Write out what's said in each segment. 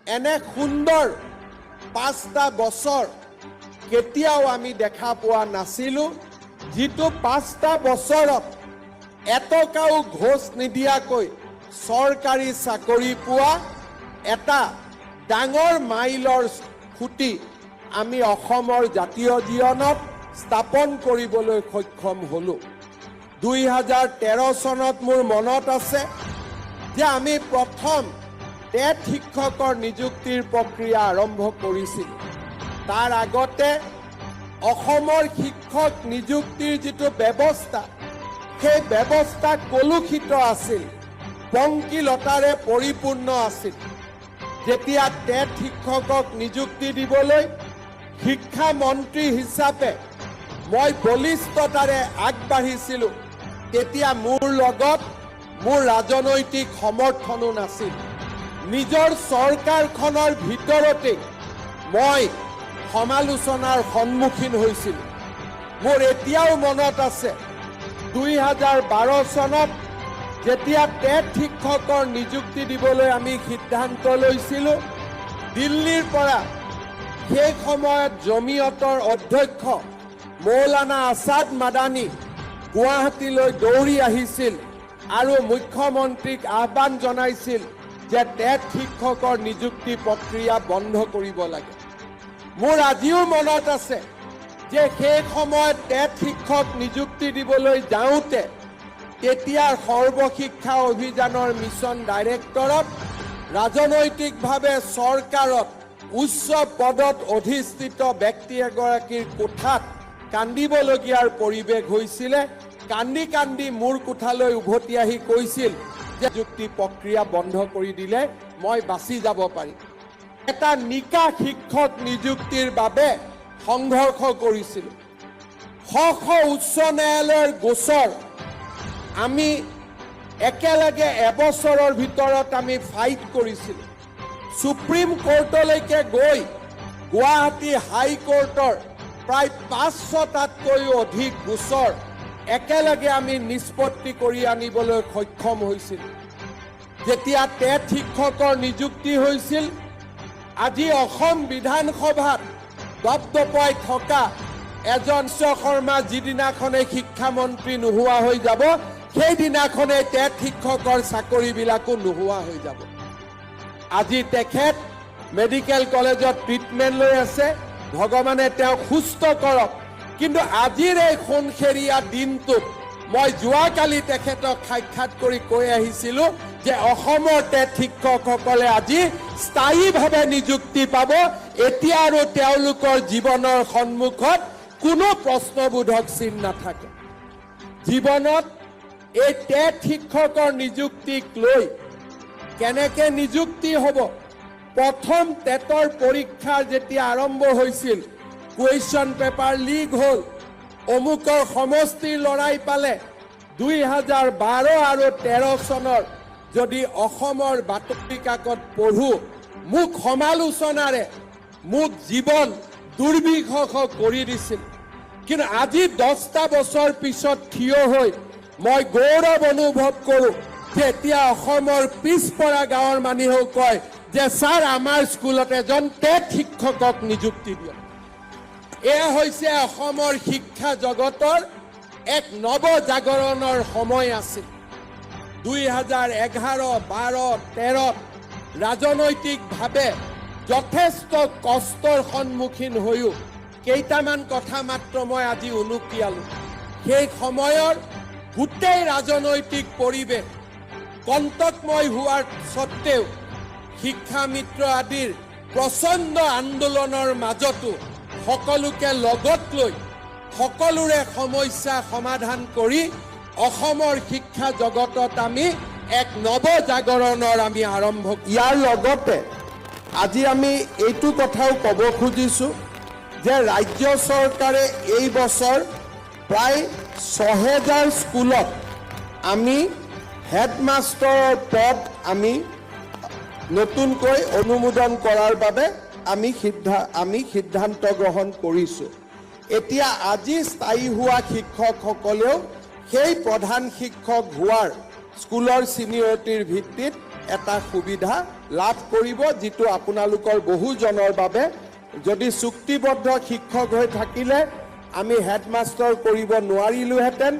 এনে সুন্দৰ 5টা বছৰ কেতিয়াও আমি দেখা পোৱা নাছিলো যিটো 5টা বছৰত এটকাও ঘোষ নিদিয়াকৈ চৰকাৰী চাকৰি পোৱা এটা ডাঙৰ মাইলৰ খুঁটি আমি অসমৰ জাতীয় জীৱনত স্থাপন কৰিবলৈ সক্ষম হলো 2013 চনত মোৰ মনত আছে যে আমি প্ৰথম টেট শিক্ষকৰ নিযুক্তিৰ প্ৰক্ৰিয়া আৰম্ভ কৰিছিল তাৰ আগতে অসমৰ শিক্ষক নিযুক্তিৰ যিটো ব্যৱস্থা সেই ব্যৱস্থা কলুষিত আছিল পংকিলতাৰে পৰিপূৰ্ণ আছিল যেতিয়া টেট শিক্ষকক নিযুক্তি দিবলৈ শিক্ষা মন্ত্ৰী হিচাপে মই বলিষ্ঠতাৰে আগবাঢ়িছিলোঁ তেতিয়া মোৰ লগত মোৰ ৰাজনৈতিক সমৰ্থনো নাছিল নিজৰ চৰকাৰখনৰ ভিতৰতে মই সমালোচনাৰ সন্মুখীন হৈছিল মোৰ এতিয়াও মনত আছে 2012 চনত যেতিয়া টেট শিক্ষকৰ নিযুক্তি দিবলৈ আমি সিদ্ধান্ত লৈছিলোঁ দিল্লীৰ পৰা সেই সময়ত জমিয়তৰ অধ্যক্ষ মৌলানা আছাদ মাদানী গুৱাহাটীলৈ দৌৰি আহিছিল আৰু মুখ্যমন্ত্ৰীক আহ্বান জনাইছিল যে টেট শিক্ষকৰ নিযুক্তি প্ৰক্ৰিয়া বন্ধ কৰিব লাগে মোৰ আজিও মনত আছে যে সেই সময়ত টেট শিক্ষক নিযুক্তি দিবলৈ যাওঁতে তেতিয়াৰ সৰ্বশিক্ষা অভিযানৰ মিছন ডাইৰেক্টৰত ৰাজনৈতিকভাৱে চৰকাৰত উচ্চ পদত অধিষ্ঠিত ব্যক্তি এগৰাকীৰ কোঠাত কান্দিবলগীয়াৰ পৰিৱেশ হৈছিলে কান্দি কান্দি মোৰ কোঠালৈ উভতি আহি কৈছিল যে নিযুক্তি প্ৰক্ৰিয়া বন্ধ কৰি দিলে মই বাচি যাব পাৰিম এটা নিকা শিক্ষক নিযুক্তিৰ বাবে সংঘৰ্ষ কৰিছিল উচ্চ ন্যায়ালয়ৰ গোচৰ আমি একেলগে এবছৰৰ ভিতৰত আমি ফাইট কৰিছিল সুপ্ৰিম কোৰ্টলৈকে গৈ গুৱাহাটী হাই কোৰ্টৰ প্ৰায় 500টাতকৈও অধিক গোচৰ একেলগে আমি নিষ্পত্তি কৰি আনিবলৈ সক্ষম হৈছিল যেতিয়া টেট শিক্ষকৰ নিযুক্তি হৈছিল আজি অসম বিধানসভাত দপদপাই থকা এজন শৰ্মা যিদিনাখনে শিক্ষামন্ত্ৰী নোহোৱা হৈ যাব সেইদিনাখনে টেট শিক্ষকৰ চাকৰিবিলাকো নোহোৱা হৈ যাব আজি তেখেত মেডিকেল কলেজত ট্ৰিটমেণ্ট লৈ আছে ভগৱানে তেওঁক সুস্থ কৰক কিন্তু আজিৰ এই সোণখেৰীয়া দিনটোত মই যোৱাকালি তেখেতক সাক্ষাৎ কৰি কৈ আহিছিলোঁ যে অসমৰ টেট শিক্ষকসকলে আজি স্থায়ীভাৱে নিযুক্তি পাব এতিয়া আৰু তেওঁলোকৰ জীৱনৰ সন্মুখত কোনো প্ৰশ্নবোধক চিন নাথাকে জীৱনত এই টেট শিক্ষকৰ নিযুক্তিক লৈ কেনেকে নিযুক্তি হ'ব প্ৰথম টেটৰ পৰীক্ষা যেতিয়া আৰম্ভ হৈছিল কুৱেশ্যন পেপাৰ লিক হ'ল অমুকৰ সমষ্টিৰ লৰাই পালে 2012 আৰু 13 চনৰ যদি অসমৰ বাতৰি কাকত পঢ়ো মোক সমালোচনাৰে মোক জীৱন দুৰ্বিষহ কৰি দিছিল কিন্তু আজি 10টা বছৰ পিছত থিয় হৈ মই গৌৰৱ অনুভৱ কৰোঁ যে এতিয়া অসমৰ পিছপৰা গাঁৱৰ মানুহেও কয় যে ছাৰ আমাৰ স্কুলত এজন টেট শিক্ষকক নিযুক্তি দিয়ক এয়া হৈছে অসমৰ শিক্ষা জগতৰ এক নৱজাগৰণৰ সময় আছিল 2011, 12, 13 ৰাজনৈতিকভাৱে যথেষ্ট কষ্টৰ সন্মুখীন হৈও কেইটামান কথা মাত্ৰ মই আজি উনুকিয়ালো সেই সময়ৰ গোটেই ৰাজনৈতিক পৰিৱেশ কণ্টকময় হোৱাৰ স্বত্তেও শিক্ষা মিত্ৰ আদিৰ প্ৰচণ্ড আন্দোলনৰ মাজতো সকলোকে লগত লৈ সকলোৰে সমস্যা সমাধান কৰি অসমৰ শিক্ষা জগতত আমি এক নৱজাগৰণৰ আমি আৰম্ভ ইয়াৰ লগতে আজি আমি এইটো কথাও ক'ব খুজিছোঁ যে ৰাজ্য চৰকাৰে এই বছৰ প্ৰায় 6000 স্কুলত আমি হেডমাষ্টাৰৰ পদ আমি নতুনকৈ অনুমোদন কৰাৰ বাবে আমি সিদ্ধান্ত গ্ৰহণ কৰিছোঁ এতিয়া আজি স্থায়ী হোৱা শিক্ষকসকলেও সেই প্ৰধান শিক্ষক হোৱাৰ স্কুলৰ ছিনিয়ৰিটিৰ ভিত্তিত এটা সুবিধা লাভ কৰিব, যিটো আপোনালোকৰ বহুজনৰ বাবে যদি চুক্তিবদ্ধ শিক্ষক হৈ থাকিলে আমি হেডমাষ্টাৰ কৰিব নোৱাৰিলোহেঁতেন।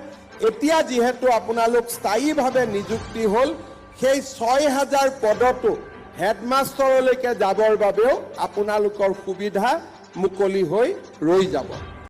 এতিয়া যিহেতু আপোনালোক স্থায়ীভাৱে নিযুক্তি হ'ল, সেই ৬,০০০ পদতো হেডমাষ্টাৰলৈকে যাবৰ বাবেও আপোনালোকৰ সুবিধা মুকলি হৈ ৰৈ যাব।